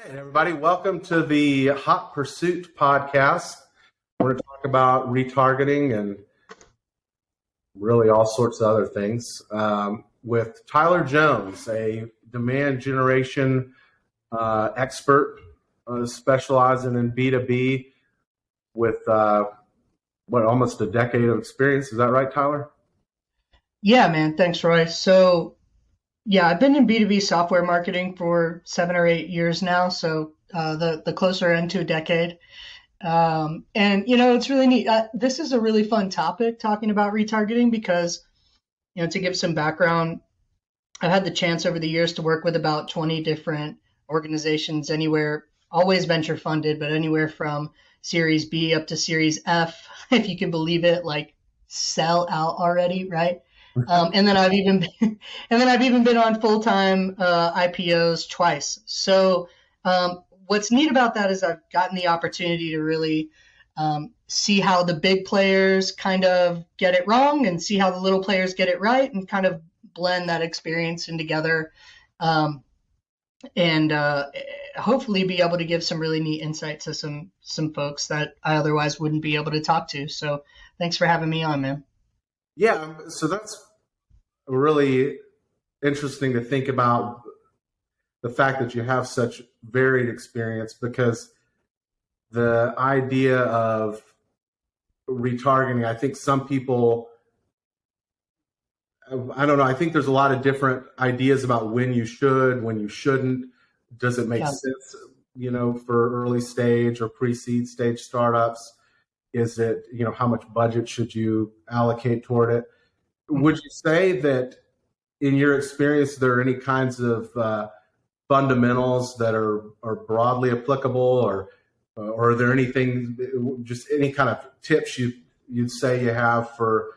right, everybody, welcome to the Hot Pursuit podcast. We're going to talk about retargeting and really all sorts of other things with Tylor Jones, a demand generation expert specializing in B2B with almost a decade of experience. Is that right, Tylor? Yeah, man. Thanks, Roy. So, yeah, I've been in B2B software marketing for 7 or 8 years now. So, the closer end to a decade. And, it's really neat. This is a really fun topic talking about retargeting because, to give some background, I've had the chance over the years to work with about 20 different organizations, anywhere, always venture funded, but anywhere from Series B up to Series F, if you can believe it, like sell out already, right? And then I've even been on full-time IPOs twice. So what's neat about that is I've gotten the opportunity to really see how the big players kind of get it wrong and see how the little players get it right and kind of blend that experience in together and hopefully be able to give some really neat insight to some folks that I otherwise wouldn't be able to talk to. So thanks for having me on, man. Yeah, so that's really interesting to think about the fact that you have such varied experience, because the idea of retargeting, I think some people, I don't know, I think there's a lot of different ideas about when you should, when you shouldn't. Does it make sense, for early stage or pre-seed stage startups? Is it, how much budget should you allocate toward it? Would you say that in your experience, there are any kinds of fundamentals that are broadly applicable, or are there anything, just any kind of tips you'd say you have for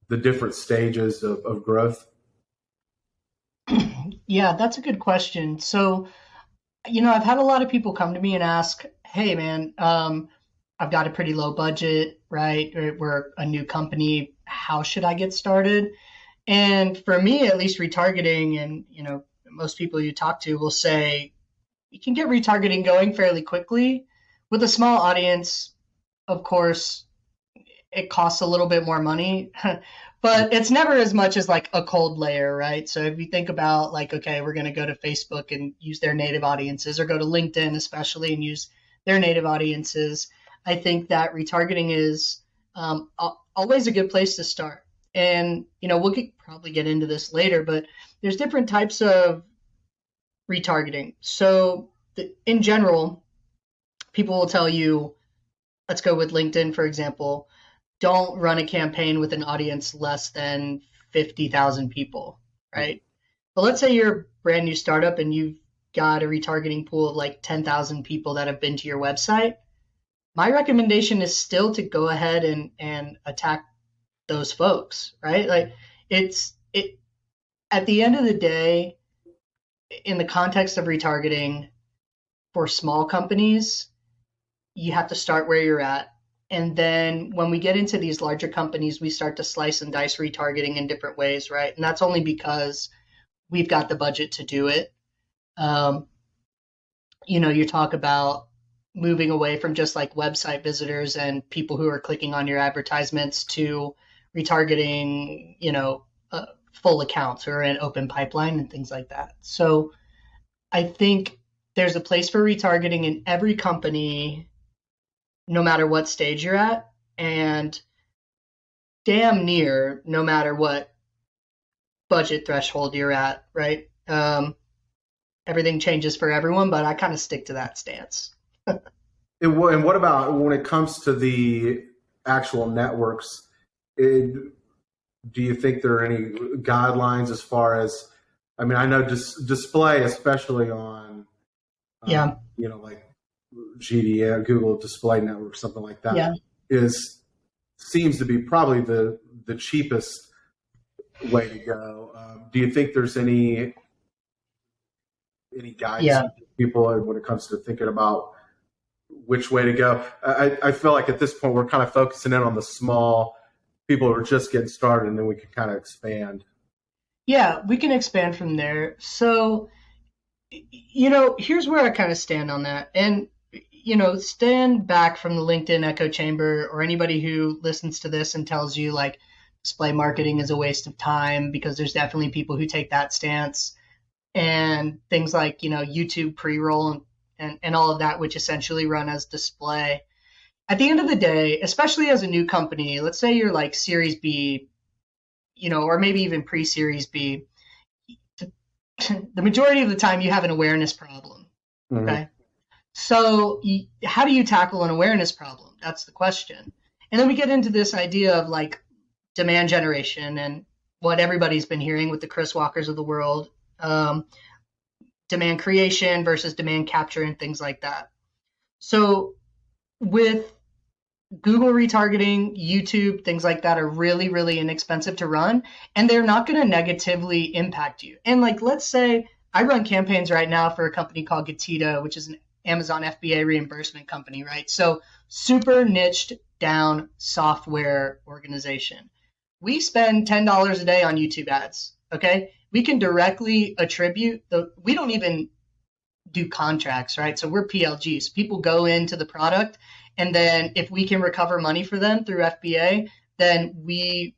the different stages of growth? Yeah, that's a good question. So, I've had a lot of people come to me and ask, hey, man, I've got a pretty low budget, right? We're a new company. How should I get started? And for me, at least retargeting, and, most people you talk to will say you can get retargeting going fairly quickly. With a small audience, of course, it costs a little bit more money, but it's never as much as like a cold layer, right? So if you think about like, okay, we're going to go to Facebook and use their native audiences, or go to LinkedIn especially and use their native audiences, I think that retargeting is always a good place to start. And, we'll probably get into this later, but there's different types of retargeting. So in general, people will tell you, let's go with LinkedIn, for example, don't run a campaign with an audience less than 50,000 people, right? But let's say you're a brand new startup and you've got a retargeting pool of like 10,000 people that have been to your website. My recommendation is still to go ahead and attack those folks, right? Like at the end of the day, in the context of retargeting for small companies, you have to start where you're at. And then when we get into these larger companies, we start to slice and dice retargeting in different ways, right? And that's only because we've got the budget to do it. You talk about moving away from just like website visitors and people who are clicking on your advertisements to retargeting, full accounts or an open pipeline and things like that. So I think there's a place for retargeting in every company, no matter what stage you're at, and damn near no matter what budget threshold you're at, right? Everything changes for everyone, but I kind of stick to that stance. And what about when it comes to the actual networks? Do you think there are any guidelines as far as, I mean, I know display, especially on, like GETIDA, Google Display Network, something like that, seems to be probably the cheapest way to go. Do you think there's any guidance for people when it comes to thinking about which way to go? I feel like at this point we're kind of focusing in on the small people who are just getting started, and then we can kind of expand. Yeah, we can expand from there. So Here's where I kind of stand on that. And, stand back from the LinkedIn echo chamber, or anybody who listens to this and tells you like display marketing is a waste of time, because there's definitely people who take that stance, and things like, YouTube pre-roll and all of that, which essentially run as display. At the end of the day, especially as a new company, let's say you're like Series B, or maybe even pre-Series B, the majority of the time you have an awareness problem. Mm-hmm. Okay. So how do you tackle an awareness problem? That's the question. And then we get into this idea of like demand generation and what everybody's been hearing with the Chris Walkers of the world, demand creation versus demand capture and things like that. So with Google retargeting, YouTube, things like that are really, really inexpensive to run, and they're not going to negatively impact you. And like, let's say I run campaigns right now for a company called GETIDA, which is an Amazon FBA reimbursement company, right? So super niched down software organization. We spend $10 a day on YouTube ads, okay? We can directly attribute we don't even do contracts, right? So we're PLGs. People go into the product, and then if we can recover money for them through FBA, then we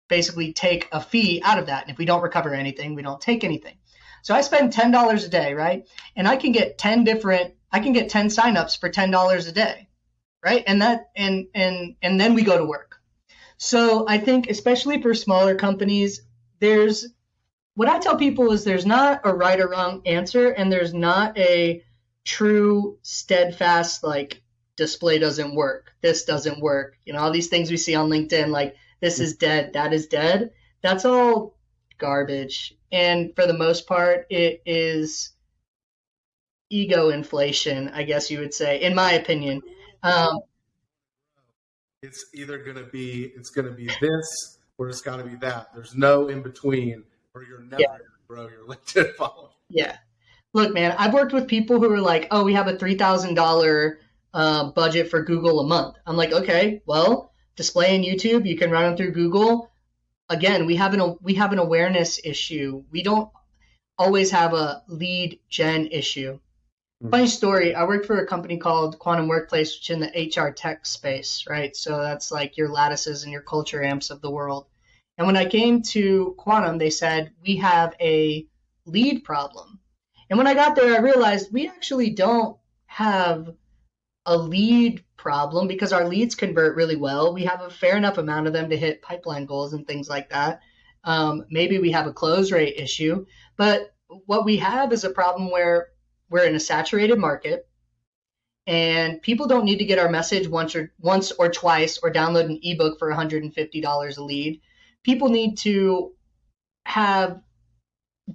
basically take a fee out of that. And if we don't recover anything, we don't take anything. So I spend $10 a day, right? And I can get 10 signups for $10 a day, right? And then we go to work. So I think especially for smaller companies, what I tell people is there's not a right or wrong answer, and there's not a true steadfast like display doesn't work, this doesn't work, all these things we see on LinkedIn, like this is dead, that is dead. That's all garbage. And for the most part, it is ego inflation, I guess you would say, in my opinion. It's either going to be this, or it's got to be that. There's no in between, or you're never going to grow your LinkedIn following. Yeah. Look, man, I've worked with people who are like, oh, we have a $3,000 budget for Google a month. I'm like, okay, well, display in YouTube, you can run them through Google. Again, we have an awareness issue. We don't always have a lead gen issue. Mm-hmm. Funny story, I worked for a company called Quantum Workplace, which is in the HR tech space, right? So that's like your Lattices and your Culture Amps of the world. And when I came to Quantum, they said, we have a lead problem. And when I got there, I realized we actually don't have a lead problem, because our leads convert really well. We have a fair enough amount of them to hit pipeline goals and things like that. Maybe we have a close rate issue, but what we have is a problem where we're in a saturated market, and people don't need to get our message once or twice or download an ebook for $150 a lead. People need to have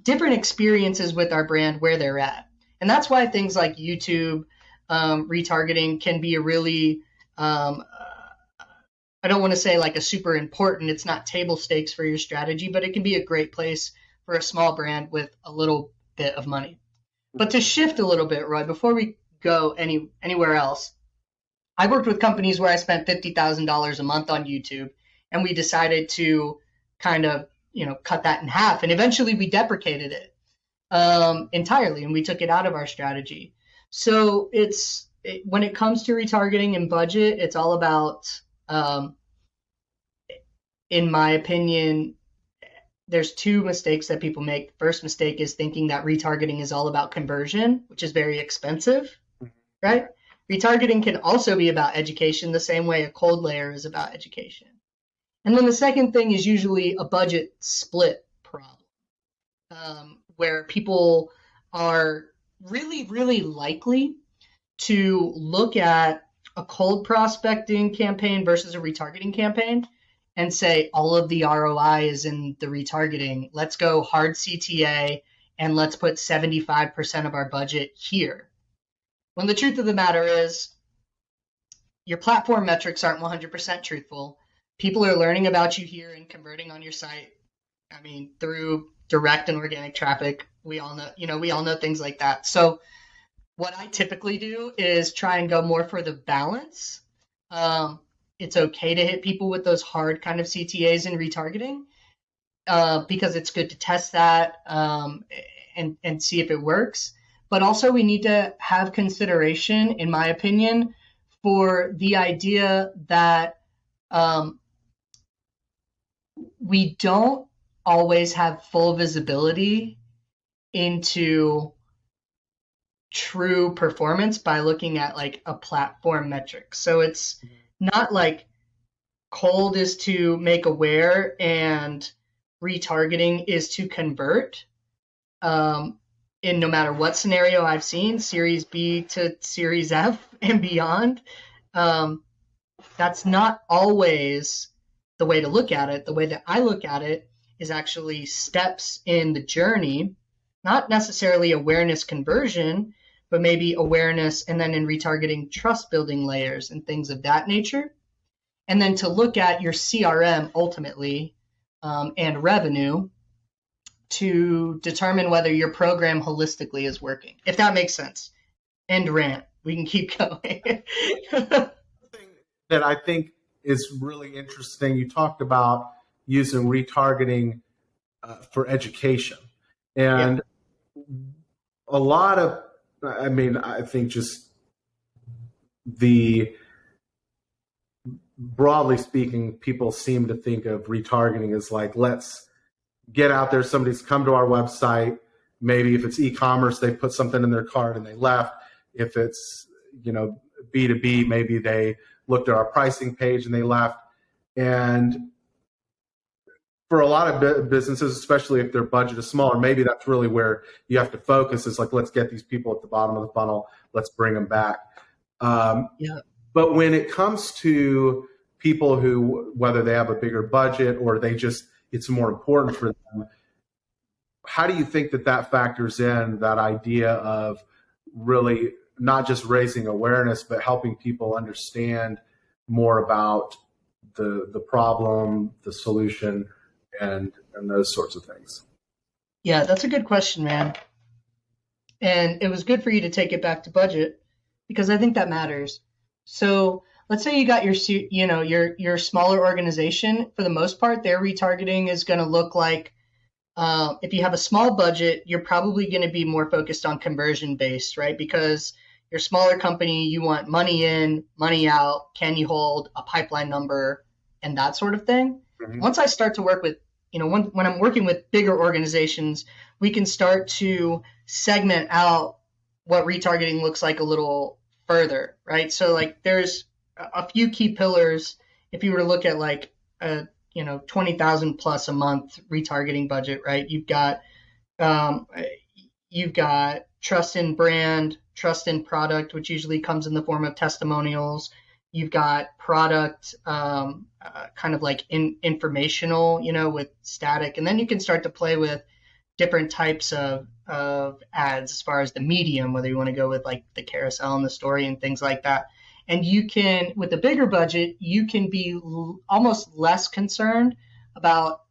different experiences with our brand where they're at. And that's why things like YouTube retargeting can be a really, I don't want to say like a super important, it's not table stakes for your strategy, but it can be a great place for a small brand with a little bit of money. But to shift a little bit, Roy, before we go anywhere else, I worked with companies where I spent $50,000 a month on YouTube, and we decided to kind of, cut that in half. And eventually we deprecated it entirely, and we took it out of our strategy. So when it comes to retargeting and budget, it's all about, in my opinion, there's two mistakes that people make. The first mistake is thinking that retargeting is all about conversion, which is very expensive, right? Retargeting can also be about education the same way a cold layer is about education. And then the second thing is usually a budget split problem, where people are really, really likely to look at a cold prospecting campaign versus a retargeting campaign and say all of the ROI is in the retargeting. Let's go hard CTA and let's put 75% of our budget here. When the truth of the matter is, your platform metrics aren't 100% truthful. People are learning about you here and converting on your site. I mean, through direct and organic traffic. We all know things like that. So what I typically do is try and go more for the balance. It's okay to hit people with those hard kind of CTAs and retargeting, because it's good to test that and see if it works. But also we need to have consideration, in my opinion, for the idea that we don't always have full visibility into true performance by looking at like a platform metric. So it's not like cold is to make aware and retargeting is to convert. In no matter what scenario I've seen, Series B to Series F and beyond, that's not always the way to look at it. The way that I look at it is actually steps in the journey, not necessarily awareness conversion, but maybe awareness and then in retargeting trust building layers and things of that nature. And then to look at your CRM ultimately and revenue to determine whether your program holistically is working, if that makes sense. End rant. We can keep going. That I think is really interesting. You talked about using retargeting for education. And a lot of, I think just broadly speaking, people seem to think of retargeting as like, let's get out there. Somebody's come to our website. Maybe if it's e-commerce, they put something in their cart and they left. If it's, B2B, maybe they looked at our pricing page and they left. And for a lot of businesses, especially if their budget is smaller, maybe that's really where you have to focus, is like, let's get these people at the bottom of the funnel. Let's bring them back. But when it comes to people who, whether they have a bigger budget or it's more important for them, how do you think that factors in, that idea of really not just raising awareness, but helping people understand more about the problem, the solution, and those sorts of things? Yeah, that's a good question, man. And it was good for you to take it back to budget, because I think that matters. So let's say you got your smaller organization. For the most part, their retargeting is going to look like, if you have a small budget, you're probably going to be more focused on conversion based, right? Because you're a smaller company, you want money in, money out, can you hold a pipeline number, and that sort of thing. Mm-hmm. Once I start to work with, when I'm working with bigger organizations, we can start to segment out what retargeting looks like a little further, right? So like there's a few key pillars. If you were to look at like a 20,000 plus a month retargeting budget, right? You've got trust in brand, trust in product, which usually comes in the form of testimonials. You've got product kind of like informational, with static, and then you can start to play with different types of ads as far as the medium, whether you want to go with like the carousel and the story and things like that. And you can, with a bigger budget, you can be almost less concerned about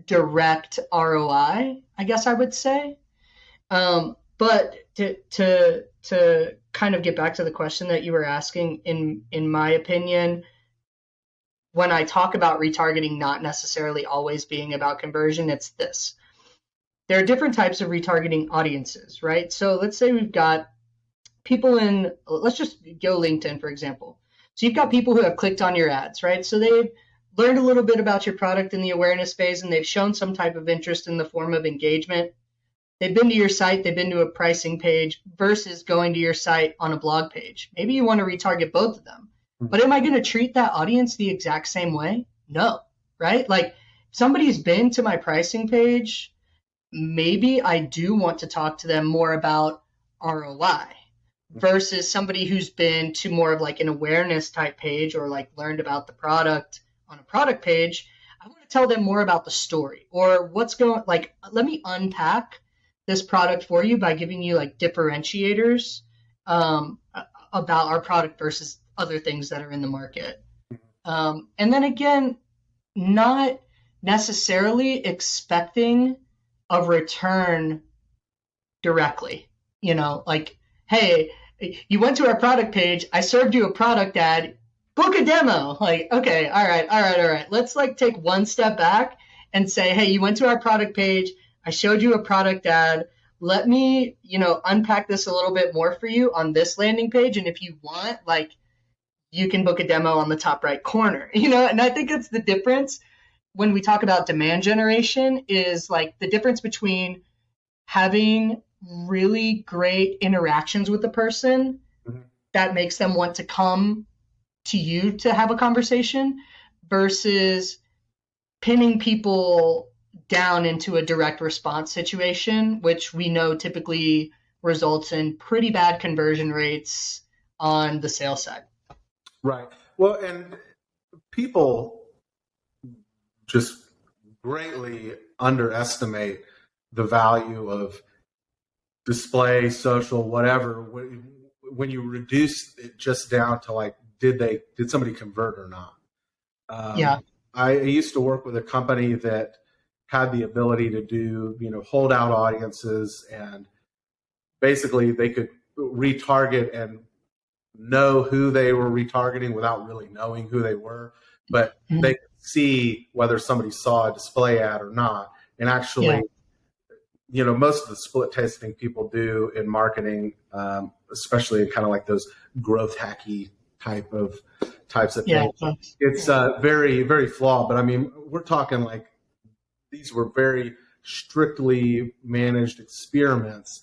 direct ROI, I guess I would say. But to kind of get back to the question that you were asking, in my opinion, when I talk about retargeting not necessarily always being about conversion, it's this. There are different types of retargeting audiences, right? So let's say we've got people let's just go LinkedIn, for example. So you've got people who have clicked on your ads, right? So they've learned a little bit about your product in the awareness phase, and they've shown some type of interest in the form of engagement. They've been to your site, they've been to a pricing page versus going to your site on a blog page. Maybe you want to retarget both of them. But am I going to treat that audience the exact same way? No, right? Like if somebody's been to my pricing page, maybe I do want to talk to them more about ROI versus somebody who's been to more of like an awareness type page or like learned about the product on a product page. I want to tell them more about the story or what's going, like, let me unpack this product for you by giving you like differentiators about our product versus other things that are in the market. And then again, not necessarily expecting a return directly, like, hey, you went to our product page, I served you a product ad, book a demo. Like, okay, all right. Let's like take one step back and say, hey, you went to our product page, I showed you a product ad, let me, unpack this a little bit more for you on this landing page. And if you want, like, you can book a demo on the top right corner, and I think it's the difference when we talk about demand generation is like the difference between having really great interactions with the person that makes them want to come to you to have a conversation versus pinning people down into a direct response situation, which we know typically results in pretty bad conversion rates on the sales side. Right. Well, and people just greatly underestimate the value of display, social, whatever, when you reduce it just down to like, did somebody convert or not? Yeah. I used to work with a company that had the ability to do, holdout audiences, and basically they could retarget and know who they were retargeting without really knowing who they were, but they could see whether somebody saw a display ad or not. And actually, most of the split testing people do in marketing, especially in kind of like those growth hacky types of things, it's very, very flawed. But I mean, we're talking like these were very strictly managed experiments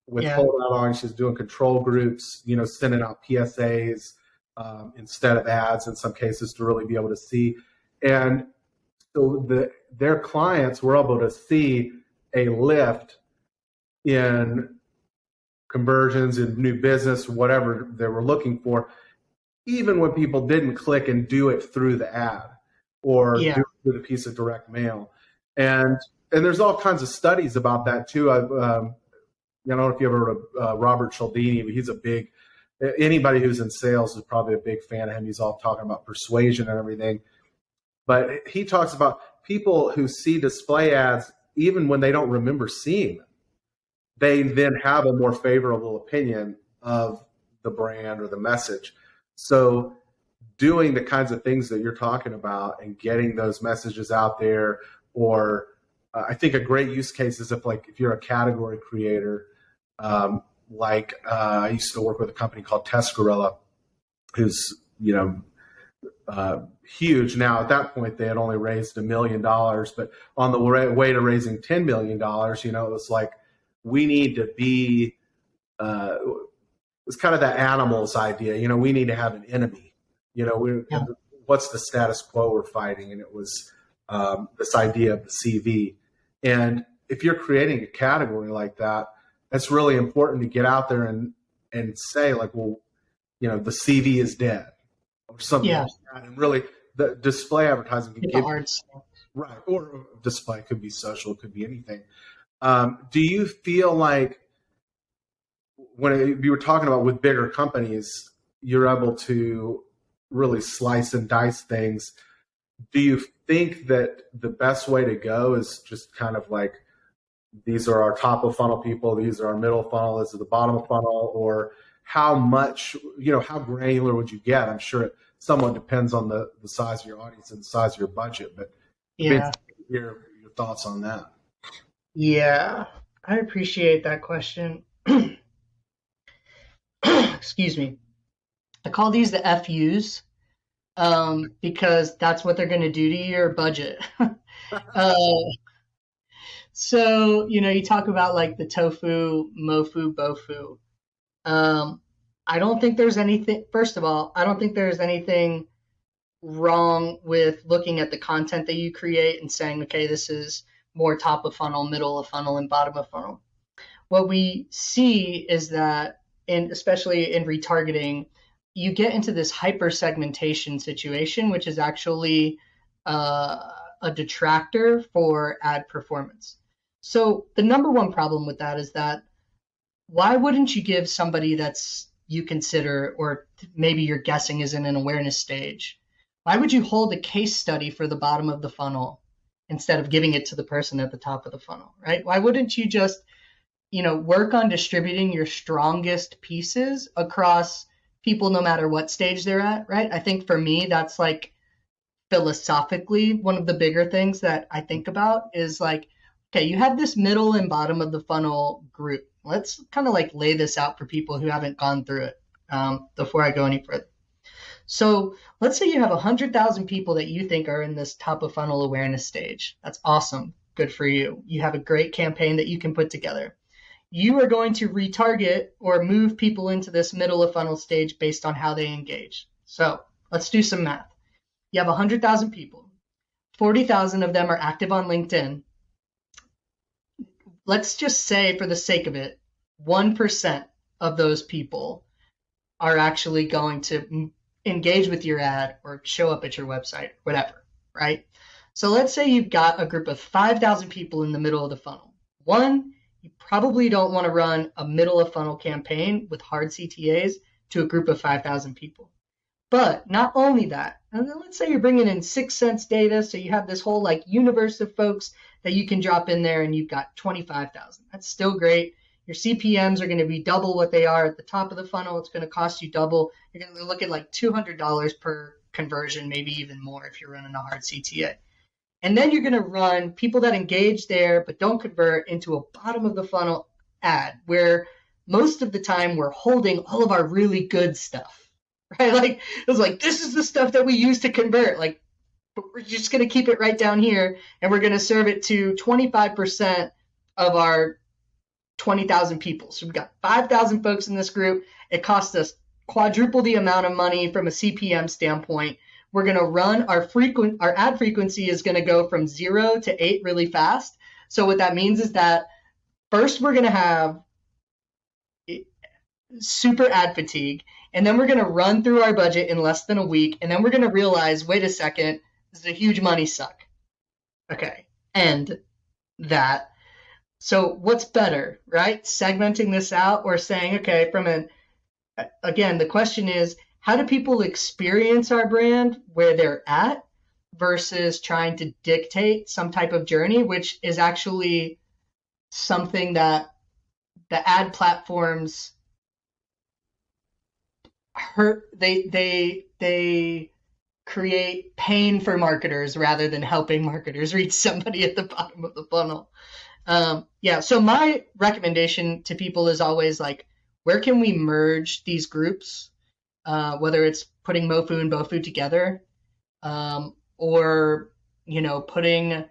with holdout audiences, doing control groups, sending out PSAs instead of ads in some cases to really be able to see. And so their clients were able to see a lift in conversions, in new business, whatever they were looking for, even when people didn't click and do it through the ad or do it through a piece of direct mail. And there's all kinds of studies about that too. I don't know if you ever heard of Robert Cialdini, but he's anybody who's in sales is probably a big fan of him. He's all talking about persuasion and everything. But he talks about people who see display ads, even when they don't remember seeing them, they then have a more favorable opinion of the brand or the message. So doing the kinds of things that you're talking about and getting those messages out there, or I think a great use case is if you're a category creator, I used to work with a company called Test Gorilla, who's, huge. Now, at that point, they had only raised $1 million, but on the way to raising $10 million, it was like, we need to be, it was kind of the animals idea. We need to have an enemy, what's the status quo we're fighting? And it was this idea of the CV. And if you're creating a category like that, it's really important to get out there and say like, well, the CV is dead or something like that. And really the display advertising can give right. Or display could be social, it could be anything. Do you feel like when you were talking about with bigger companies, you're able to really slice and dice things? Do you think that the best way to go is just kind of like, these are our top of funnel people, these are our middle funnel, this is the bottom of funnel, or how much, how granular would you get? I'm sure it somewhat depends on the size of your audience and the size of your budget, but your thoughts on that. Yeah, I appreciate that question. Excuse me. I call these the FUs because that's what they're going to do to your budget. So, you talk about like the tofu, mofu, bofu. I don't think there's anything, first of all, I don't think there's anything wrong with looking at the content that you create and saying, okay, this is more top of funnel, middle of funnel, and bottom of funnel. What we see is that, especially in retargeting, you get into this hyper segmentation situation, which is actually a detractor for ad performance. So the number one problem with that is that why wouldn't you give somebody that's you consider, or maybe you're guessing is in an awareness stage, why would you hold a case study for the bottom of the funnel instead of giving it to the person at the top of the funnel, right? Why wouldn't you just, work on distributing your strongest pieces across people no matter what stage they're at, right? I think for me, that's like philosophically one of the bigger things that I think about is like, okay, you have this middle and bottom of the funnel group. Let's kind of like lay this out for people who haven't gone through it before I go any further. So let's say you have 100,000 people that you think are in this top of funnel awareness stage. That's awesome. Good for you. You have a great campaign that you can put together. You are going to retarget or move people into this middle of funnel stage based on how they engage. So let's do some math. You have 100,000 people. 40,000 of them are active on LinkedIn. Let's just say, for the sake of it, 1% of those people are actually going to engage with your ad or show up at your website, whatever, right? So let's say you've got a group of 5,000 people in the middle of the funnel. One, you probably don't want to run a middle of funnel campaign with hard CTAs to a group of 5,000 people. But not only that, and then let's say you're bringing in 6 Sense data, so you have this whole like universe of folks that you can drop in there, and you've got 25,000. That's still great. Your CPMs are going to be double what they are at the top of the funnel. It's going to cost you double. You're going to look at like $200 per conversion, maybe even more if you're running a hard CTA. And then you're going to run people that engage there but don't convert into a bottom of the funnel ad, where most of the time we're holding all of our really good stuff, right? Like it was like, this is the stuff that we use to convert. Like, but we're just going to keep it right down here, and we're going to serve it to 25% of our 20,000 people. So we've got 5,000 folks in this group. It costs us quadruple the amount of money from a CPM standpoint. We're going to run our ad frequency is going to go from 0 to 8 really fast. So what that means is that first we're going to have super ad fatigue, and then we're going to run through our budget in less than a week, and then we're going to realize, wait a second, this is a huge money suck. Okay, and that. So what's better, right? Segmenting this out or saying, okay, again, the question is, how do people experience our brand where they're at versus trying to dictate some type of journey, which is actually something that the ad platforms they create pain for marketers rather than helping marketers reach somebody at the bottom of the funnel. So my recommendation to people is always like, where can we merge these groups? Whether it's putting MoFu and BoFu together, or putting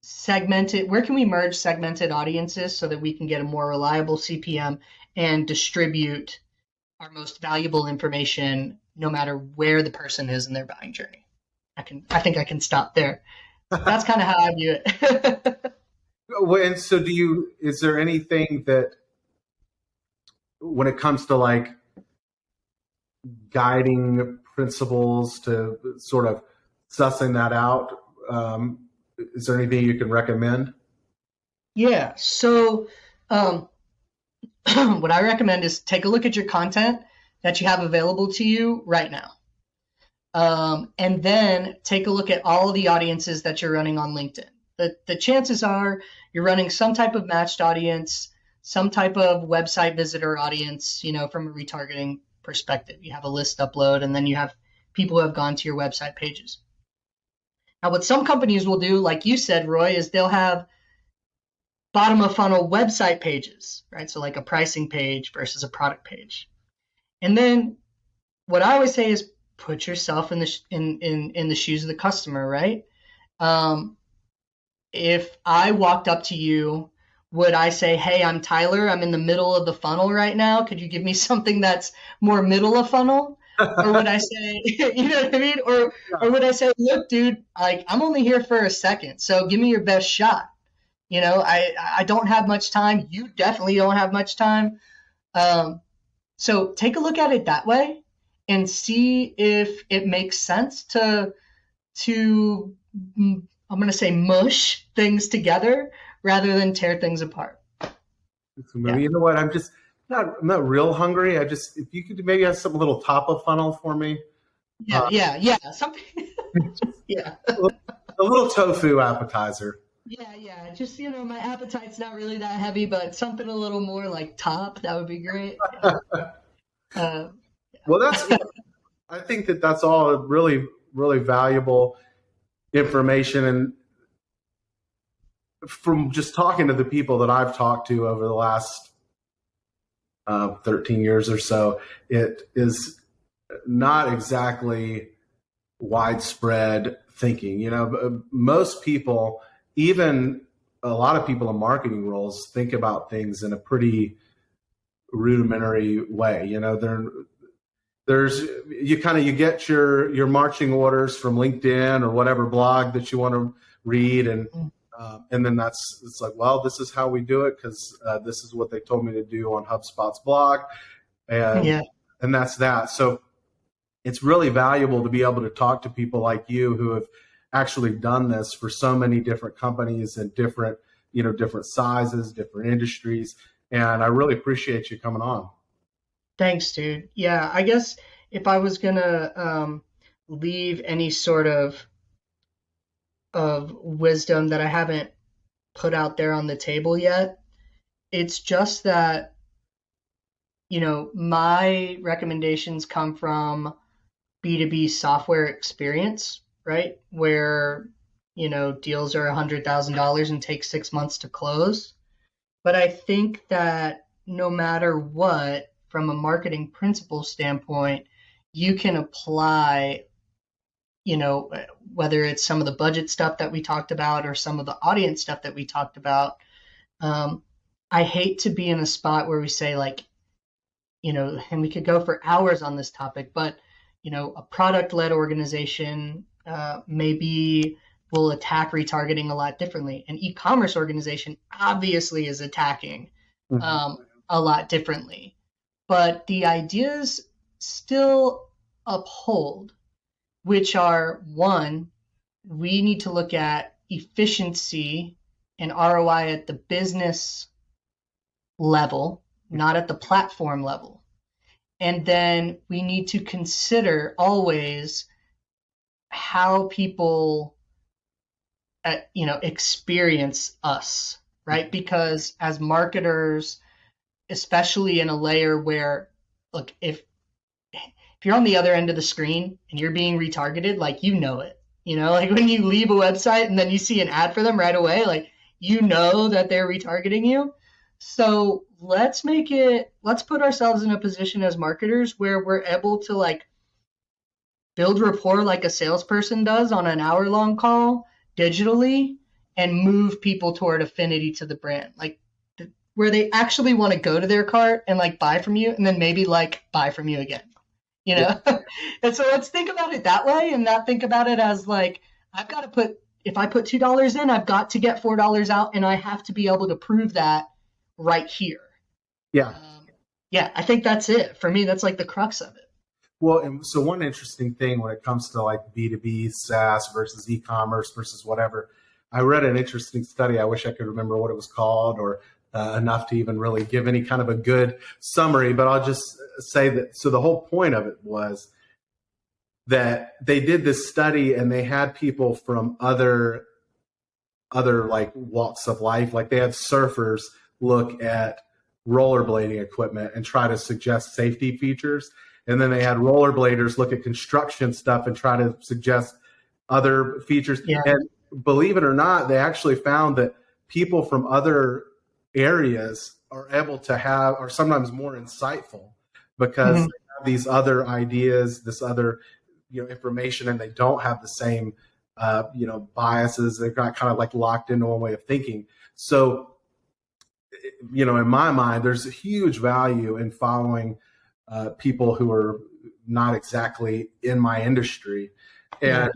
segmented. Where can we merge segmented audiences so that we can get a more reliable CPM and distribute our most valuable information, no matter where the person is in their buying journey? I think I can stop there. That's kind of how I view it. And so is there anything that, when it comes to like guiding principles to sort of sussing that out, is there anything you can recommend? Yeah. So what I recommend is take a look at your content that you have available to you right now. And then take a look at all of the audiences that you're running on LinkedIn. The chances are you're running some type of matched audience, some type of website visitor audience, from a retargeting perspective. You have a list upload, and then you have people who have gone to your website pages. Now, what some companies will do, like you said, Roy, is they'll have bottom of funnel website pages, right? So like a pricing page versus a product page. And then what I always say is put yourself in the shoes of the customer, right? If I walked up to you, would I say, hey, I'm Tylor, I'm in the middle of the funnel right now, could you give me something that's more middle of funnel? Or would I say, you know what I mean? Or would I say, look, dude, like I'm only here for a second, so give me your best shot. I don't have much time. You definitely don't have much time. So take a look at it that way and see if it makes sense to I'm going to say mush things together rather than tear things apart. You know what? I'm not real hungry. If you could maybe have some little top of funnel for me. Yeah. Something. Yeah. A little tofu appetizer. Yeah. Just, my appetite's not really that heavy, but something a little more like top, that would be great. Well, I think that's all really, really valuable. information. And from just talking to the people that I've talked to over the last 13 years or so, it is not exactly widespread thinking. Most people, even a lot of people in marketing roles, think about things in a pretty rudimentary way. You get your marching orders from LinkedIn or whatever blog that you want to read, and then it's like, well, this is how we do it because this is what they told me to do on HubSpot's blog, and that's that. So it's really valuable to be able to talk to people like you who have actually done this for so many different companies and different sizes, different industries. And I really appreciate you coming on. Thanks, dude. Yeah, I guess if I was gonna leave any sort of wisdom that I haven't put out there on the table yet, it's just that, my recommendations come from B2B software experience, right? Where, deals are $100,000 and take 6 months to close. But I think that no matter what, from a marketing principle standpoint, you can apply, whether it's some of the budget stuff that we talked about or some of the audience stuff that we talked about. I hate to be in a spot where we say like, and we could go for hours on this topic, but a product-led organization maybe will attack retargeting a lot differently. An e-commerce organization obviously is attacking a lot differently. But the ideas still uphold, which are, one, we need to look at efficiency and ROI at the business level, not at the platform level. And then we need to consider always how people, experience us, right? Because as marketers, especially in a layer where, look, if you're on the other end of the screen and you're being retargeted, like, it, like when you leave a website and then you see an ad for them right away, like, that they're retargeting you. So let's put ourselves in a position as marketers where we're able to like build rapport like a salesperson does on an hour-long call digitally and move people toward affinity to the brand, like where they actually want to go to their cart and like buy from you and then maybe like buy from you again, Yeah. And so let's think about it that way and not think about it as like, if I put $2 in, I've got to get $4 out and I have to be able to prove that right here. Yeah. I think that's it. For me, that's like the crux of it. Well, and so one interesting thing when it comes to like B2B, SaaS versus e-commerce versus whatever, I read an interesting study. I wish I could remember what it was called or enough to even really give any kind of a good summary, but I'll just say that. So the whole point of it was that they did this study and they had people from other like walks of life. Like they had surfers look at rollerblading equipment and try to suggest safety features. And then they had rollerbladers look at construction stuff and try to suggest other features. Yeah. And believe it or not, they actually found that people from other areas are sometimes more insightful because they have these other ideas, this other information, and they don't have the same biases. They're not kind of like locked into one way of thinking. So in my mind, there's a huge value in following people who are not exactly in my industry. And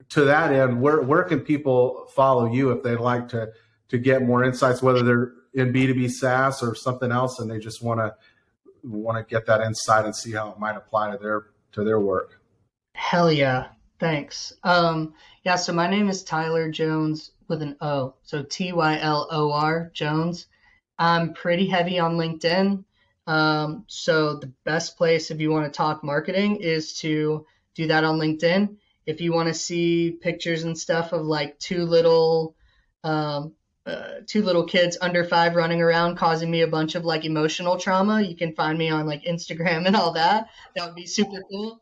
to that end, where can people follow you if they'd like to get more insights, whether they're in B2B SaaS or something else, and they just want to get that insight and see how it might apply to their work? Hell yeah. Thanks. So my name is Tylor Jones with an O. So Tylor Jones. I'm pretty heavy on LinkedIn. So the best place if you want to talk marketing is to do that on LinkedIn. If you want to see pictures and stuff of like two little kids under 5 running around causing me a bunch of like emotional trauma, you can find me on like Instagram and all that. That would be super cool.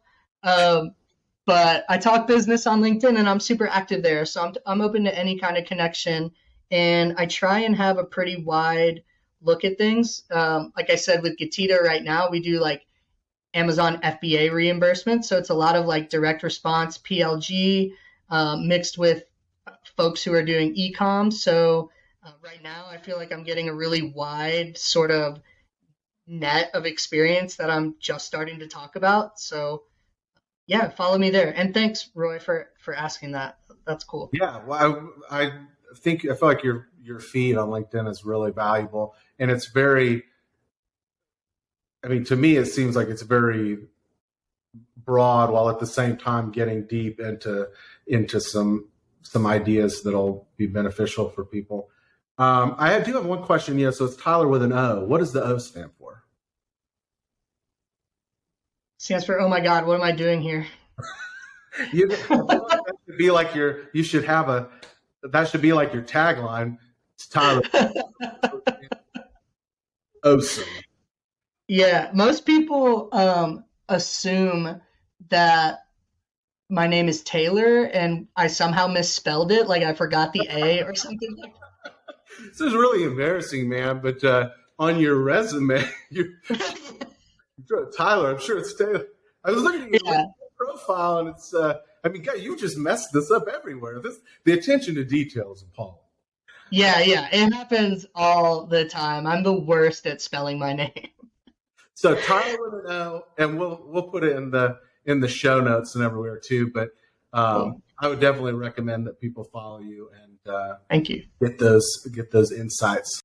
But I talk business on LinkedIn and I'm super active there. So I'm open to any kind of connection. And I try and have a pretty wide look at things. Like I said, with GETIDA right now, we do like Amazon FBA reimbursement. So it's a lot of like direct response PLG mixed with folks who are doing e-com. So right now, I feel like I'm getting a really wide sort of net of experience that I'm just starting to talk about. So yeah, follow me there. And thanks, Roy, for asking that. That's cool. Yeah, well, I think I feel like your feed on LinkedIn is really valuable, and it's very. I mean, to me, it seems like it's very broad, while at the same time getting deep into some ideas that'll be beneficial for people. I do have one question. Yeah, so it's Tylor with an O. What does the O stand for? Stands for, oh my God, what am I doing here? That should be like you should have that should be like your tagline. It's Tylor. Awesome. Yeah, most people assume that my name is Taylor and I somehow misspelled it, like I forgot the A or something like that. This is really embarrassing, man. But on your resume, Tylor. I'm sure it's Taylor. I was looking at your profile, and it's. I mean, God, you just messed this up everywhere. The attention to detail is appalling. Yeah, it happens all the time. I'm the worst at spelling my name. So Tylor with an O, and we'll put it in the show notes and everywhere too. But Cool. I would definitely recommend that people follow you and Thank you. get those insights.